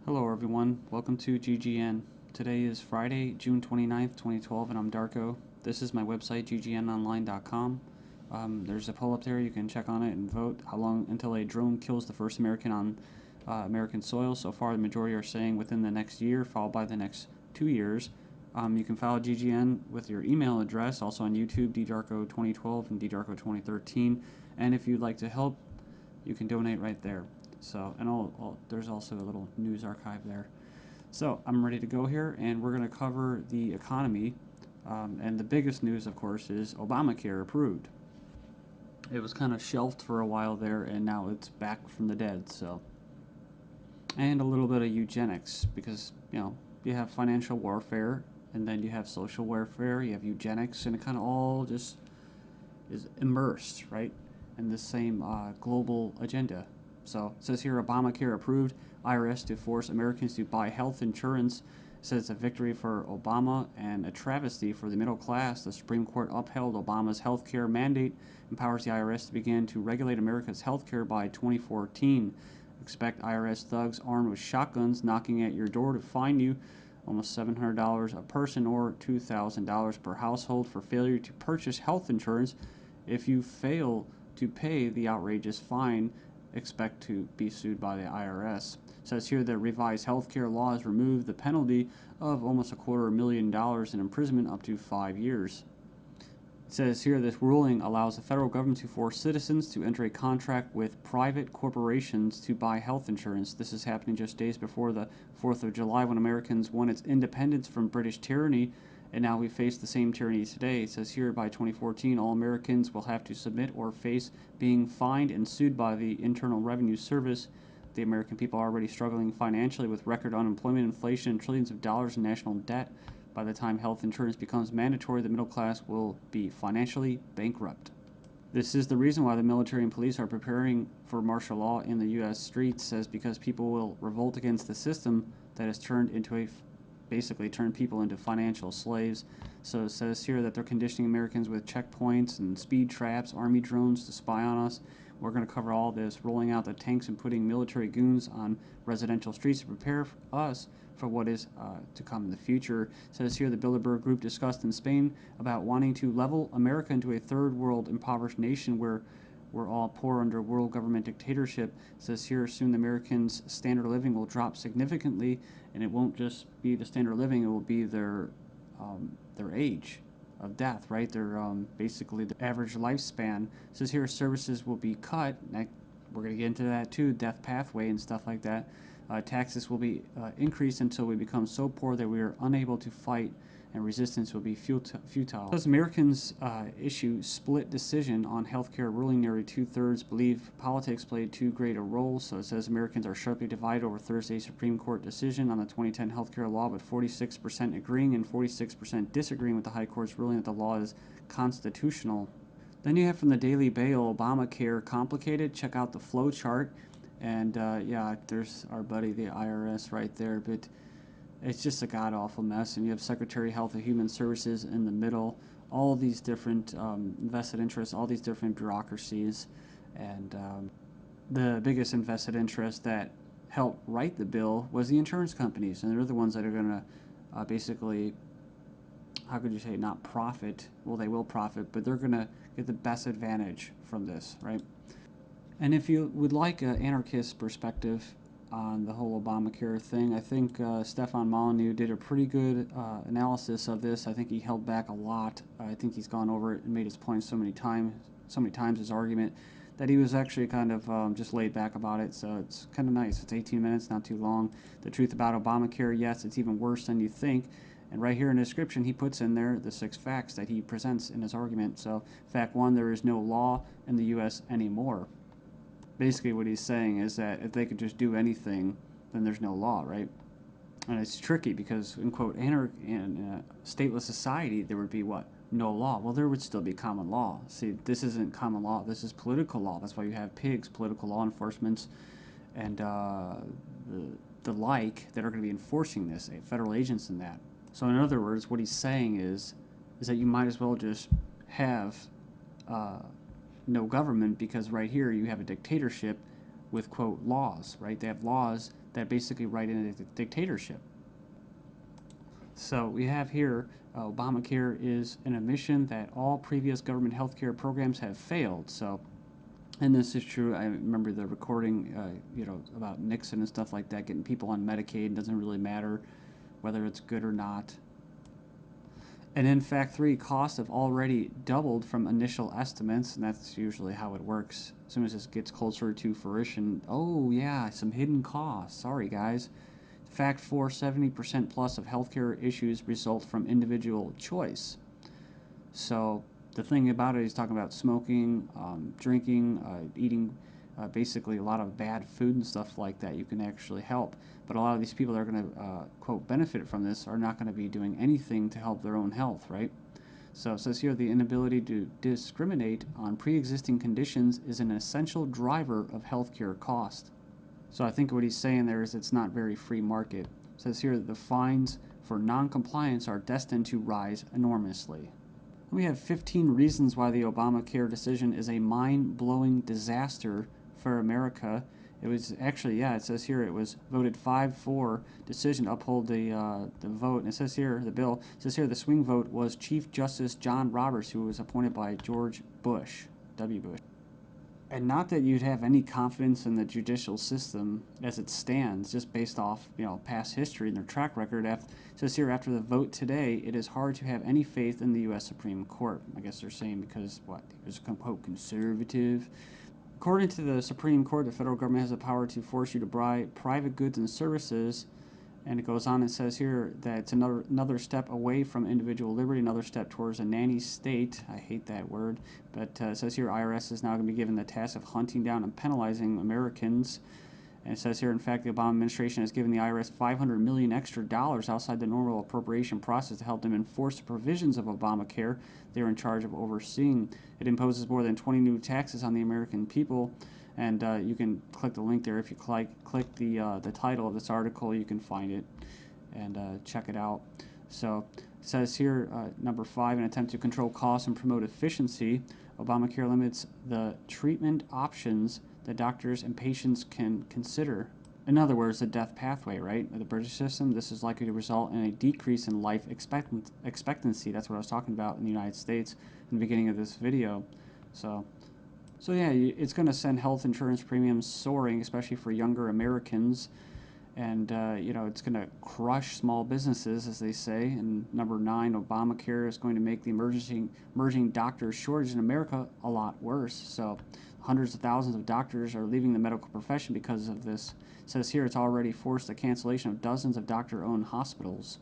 Hello everyone, welcome to GGN. Today is Friday, June 29th, 2012, and I'm Darko. This is my website, ggnonline.com. There's a poll up there, you can check on it and vote how long until a drone kills the first American on American soil. So far, the majority are saying within the next year, followed by the next 2 years. You can follow GGN with your email address, also on YouTube, ddarko2012 and ddarko2013. And if you'd like to help, you can donate right there. So, and there's also a little news archive there. So, I'm ready to go here, and we're going to cover the economy. And the biggest news, of course, is Obamacare approved. It was kind of shelved for a while there, and now it's back from the dead. So, and a little bit of eugenics, because you have financial warfare, and then you have social warfare, you have eugenics, and it kind of all just is immersed, right, in the same global agenda. So it says here, Obamacare approved, IRS to force Americans to buy health insurance. It says it's a victory for Obama and a travesty for the middle class. The Supreme Court upheld Obama's health care mandate, empowers the IRS to begin to regulate America's health care by 2014. Expect IRS thugs armed with shotguns knocking at your door to fine you almost $700 a person or $2,000 per household for failure to purchase health insurance. If you fail to pay the outrageous fine, expect to be sued by the IRS. It says here that revised healthcare laws remove the penalty of almost $250,000 in imprisonment up to 5 years. It says here this ruling allows the federal government to force citizens to enter a contract with private corporations to buy health insurance. This is happening just days before the 4th of July, when Americans won its independence from British tyranny, and now we face the same tyranny today. It says here by 2014, all Americans will have to submit or face being fined and sued by the Internal Revenue Service. The American people are already struggling financially with record unemployment, inflation, and trillions of dollars in national debt. By the time health insurance becomes mandatory, the middle class will be financially bankrupt. This is the reason why the military and police are preparing for martial law in the U.S. streets, says because people will revolt against the system that has basically turned people into financial slaves. So it says here that they're conditioning Americans with checkpoints and speed traps, army drones to spy on us. We're going to cover all this, rolling out the tanks and putting military goons on residential streets to prepare us for what is to come in the future. It says here the Bilderberg Group discussed in Spain about wanting to level America into a third world impoverished nation where we're all poor under world government dictatorship. It says here soon the Americans' standard of living will drop significantly, and it won't just be the standard of living, it will be their age of death, right? Their basically the average lifespan. It says here services will be cut. We're going to get into that too, death pathway and stuff like that. Taxes will be increased until we become so poor that we are unable to fight, and resistance will be futile. As Americans issue split decision on healthcare ruling, nearly 2/3 believe politics played too great a role. So it says Americans are sharply divided over Thursday's Supreme Court decision on the 2010 healthcare law, with 46% agreeing and 46% disagreeing with the High Court's ruling that the law is constitutional. Then you have from the Daily Bail, Obamacare complicated. Check out the flow chart. And yeah, there's our buddy, the IRS, right there. But it's just a god-awful mess. And you have Secretary of Health and Human Services in the middle. All these different vested interests, all these different bureaucracies. And the biggest invested interest that helped write the bill was the insurance companies. And they're the ones that are going to basically, how could you say, not profit. Well, they will profit, but they're going to get the best advantage from this, right? And if you would like an anarchist perspective on the whole Obamacare thing, I think Stefan Molyneux did a pretty good analysis of this. I think he held back a lot. I think he's gone over it and made his point so many times, his argument, that he was actually kind of just laid back about it. So it's kind of nice. It's 18 minutes, not too long. The truth about Obamacare, yes, it's even worse than you think. And right here in the description, he puts in there the 6 facts that he presents in his argument. So fact 1, there is no law in the U.S. anymore. Basically what he's saying is that if they could just do anything, then there's no law, right? And it's tricky because, in quote, in a stateless society, there would be what? No law. Well, there would still be common law. See, this isn't common law. This is political law. That's why you have pigs, political law enforcement, and the like that are going to be enforcing this, federal agents and that. So in other words, what he's saying is that you might as well just have no government, because right here you have a dictatorship with, quote, laws, right? They have laws that basically write in a dictatorship. So we have here Obamacare is an admission that all previous government health care programs have failed. So, and this is true. I remember the recording, about Nixon and stuff like that, getting people on Medicaid. It doesn't really matter whether it's good or not. And in fact, costs have already doubled from initial estimates, and that's usually how it works. As soon as this gets closer to fruition, oh yeah, some hidden costs. Sorry, guys. Fact 4, 70% plus of healthcare issues result from individual choice. So the thing about it, he's talking about smoking, drinking, eating basically a lot of bad food and stuff like that. You can actually help. But a lot of these people that are going to, quote, benefit from this are not going to be doing anything to help their own health, right? So it says here the inability to discriminate on pre-existing conditions is an essential driver of healthcare cost. So I think what he's saying there is it's not very free market. It says here that the fines for non-compliance are destined to rise enormously. We have 15 reasons why the Obamacare decision is a mind-blowing disaster for America. It was actually, it says here it was voted 5-4 decision to uphold the vote. And it says here, the bill, it says here the swing vote was Chief Justice John Roberts, who was appointed by George Bush, W. Bush. And not that you'd have any confidence in the judicial system as it stands, just based off past history and their track record. It says here, after the vote today, it is hard to have any faith in the U.S. Supreme Court. I guess they're saying because he was quote conservative. According to the Supreme Court, the federal government has the power to force you to buy private goods and services. And it goes on and says here that it's another step away from individual liberty, another step towards a nanny state. I hate that word. But it says here IRS is now going to be given the task of hunting down and penalizing Americans. And it says here, in fact, the Obama administration has given the IRS $500 million extra outside the normal appropriation process to help them enforce the provisions of Obamacare they're in charge of overseeing. It imposes more than 20 new taxes on the American people. And you can click the link there. If you click the title of this article, you can find it and check it out. So it says here, number 5, an attempt to control costs and promote efficiency. Obamacare limits the treatment options that doctors and patients can consider. In other words, the death pathway, right? The British system, this is likely to result in a decrease in life expectancy. That's what I was talking about in the United States in the beginning of this video. So yeah, it's going to send health insurance premiums soaring, especially for younger Americans. And, it's going to crush small businesses, as they say. And number 9, Obamacare is going to make the emerging doctor shortage in America a lot worse. So hundreds of thousands of doctors are leaving the medical profession because of this. It says here it's already forced the cancellation of dozens of doctor-owned hospitals.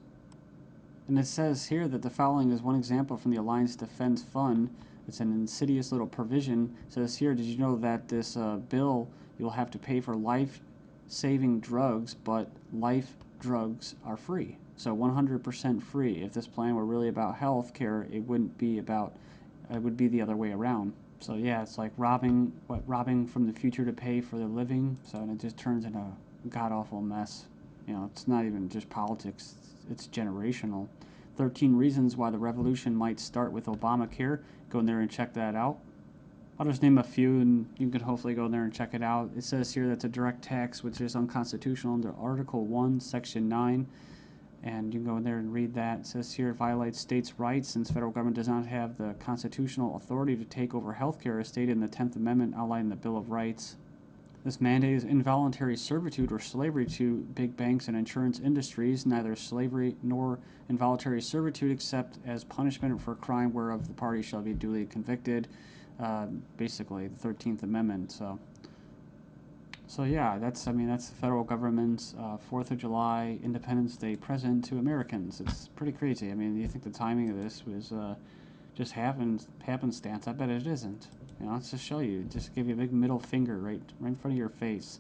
And it says here that the following is one example from the Alliance Defense Fund. It's an insidious little provision. It says here, did you know that this bill, you'll have to pay for life-saving drugs, but life drugs are free. So 100% free. If this plan were really about health care, it wouldn't be about, it would be the other way around. So yeah, it's like robbing from the future to pay for the living. So and it just turns into a god-awful mess. It's not even just politics, it's generational. 13 reasons why the revolution might start with Obamacare. Go in there and check that out. I'll just name a few and you can hopefully go in there and check it out. It says here that's a direct tax which is unconstitutional under Article 1, Section 9. And you can go in there and read that. It says here it violates states' rights since federal government does not have the constitutional authority to take over healthcare as stated in the 10th Amendment outlined in the Bill of Rights. This mandate is involuntary servitude or slavery to big banks and insurance industries, neither slavery nor involuntary servitude except as punishment for a crime whereof the party shall be duly convicted. Basically, the 13th Amendment. So yeah, that's the federal government's 4th of July Independence Day present to Americans. It's pretty crazy. I mean, you think the timing of this was just happenstance? I bet it isn't. Let's just show you. Just give you a big middle finger right in front of your face.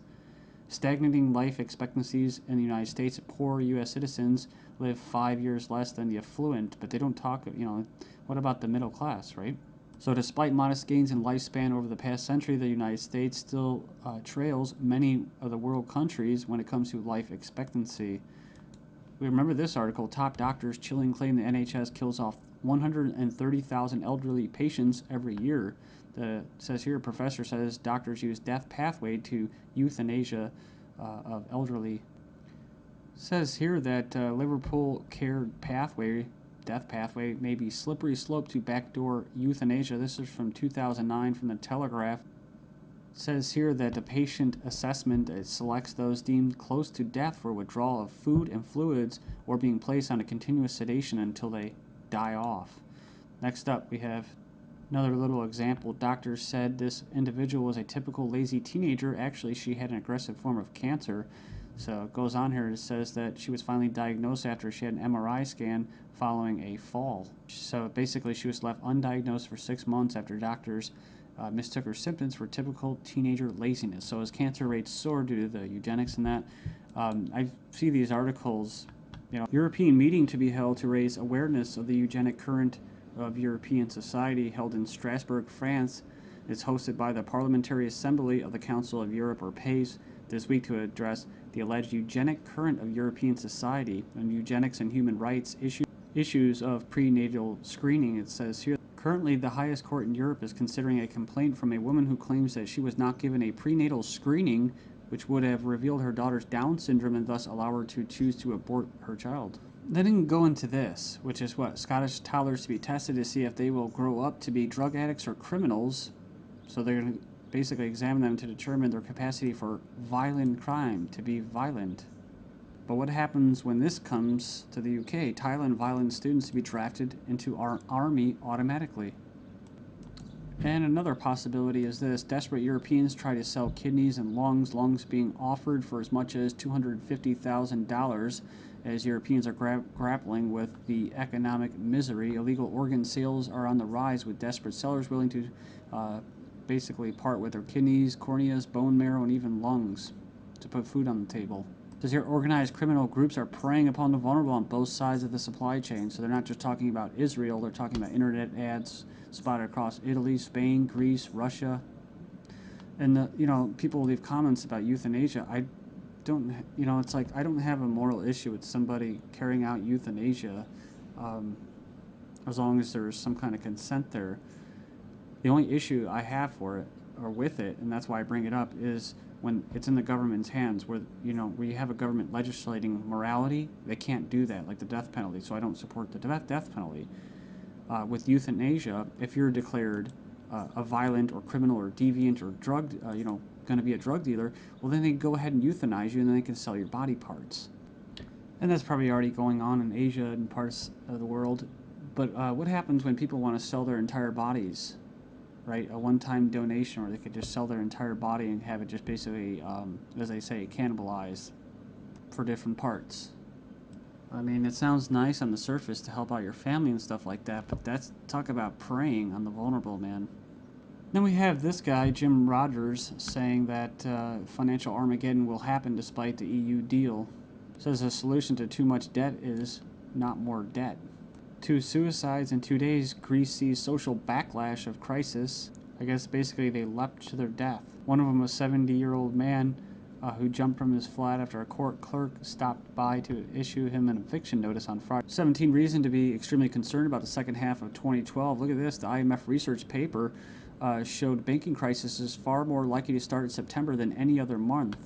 Stagnating life expectancies in the United States. Poor U.S. citizens live 5 years less than the affluent, but they don't talk, what about the middle class, right? So despite modest gains in lifespan over the past century, the United States still trails many of the world countries when it comes to life expectancy. We remember this article, top doctors chilling claim the NHS kills off 130,000 elderly patients every year. It says here, a professor says doctors use death pathway to euthanasia of elderly. Says here that Liverpool care pathway, death pathway, may be slippery slope to backdoor euthanasia. This is from 2009 from the Telegraph. Says here that the patient assessment selects those deemed close to death for withdrawal of food and fluids or being placed on a continuous sedation until they die off. Next up, we have another little example. Doctors said this individual was a typical lazy teenager. Actually, she had an aggressive form of cancer. So it goes on here. It says that she was finally diagnosed after she had an MRI scan following a fall. So basically, she was left undiagnosed for 6 months after doctors mistook her symptoms for typical teenager laziness. So as cancer rates soar due to the eugenics and that, I see these articles, European meeting to be held to raise awareness of the eugenic current of European society held in Strasbourg, France. It's hosted by the Parliamentary Assembly of the Council of Europe, or PACE, this week to address the alleged eugenic current of European society and eugenics and human rights issues of prenatal screening. It says here, currently the highest court in Europe is considering a complaint from a woman who claims that she was not given a prenatal screening which would have revealed her daughter's Down syndrome and thus allow her to choose to abort her child. They didn't go into this, which is what? Scottish toddlers to be tested to see if they will grow up to be drug addicts or criminals. So they're going to basically examine them to determine their capacity for violent crime, to be violent. But what happens when this comes to the UK? Thailand violent students to be drafted into our army automatically. And another possibility is this. Desperate Europeans try to sell kidneys and lungs being offered for as much as $250,000 as Europeans are grappling with the economic misery. Illegal organ sales are on the rise with desperate sellers willing to basically part with their kidneys, corneas, bone marrow, and even lungs to put food on the table. Says here, organized criminal groups are preying upon the vulnerable on both sides of the supply chain. So they're not just talking about Israel, they're talking about internet ads spotted across Italy, Spain, Greece, Russia. And, people leave comments about euthanasia. I don't, it's like I don't have a moral issue with somebody carrying out euthanasia as long as there's some kind of consent there. The only issue I have for it, or with it, and that's why I bring it up, is when it's in the government's hands, where we have a government legislating morality. They can't do that, like the death penalty. So I don't support the death penalty. With euthanasia, if you're declared a violent or criminal or deviant or drug, going to be a drug dealer, well then they go ahead and euthanize you, and then they can sell your body parts. And that's probably already going on in Asia and parts of the world. But what happens when people want to sell their entire bodies? Right, a one-time donation, or they could just sell their entire body and have it just basically, as they say, cannibalized for different parts. I mean, it sounds nice on the surface to help out your family and stuff like that, but that's talk about preying on the vulnerable, man. Then we have this guy, Jim Rogers, saying that financial Armageddon will happen despite the EU deal. Says the solution to too much debt is not more debt. 2 suicides in 2 days. Greece sees social backlash of crisis. I guess basically they leapt to their death. One of them was a 70-year-old man who jumped from his flat after a court clerk stopped by to issue him an eviction notice on Friday. 17 reason to be extremely concerned about the second half of 2012. Look at this. The IMF research paper showed banking crisis is far more likely to start in September than any other month.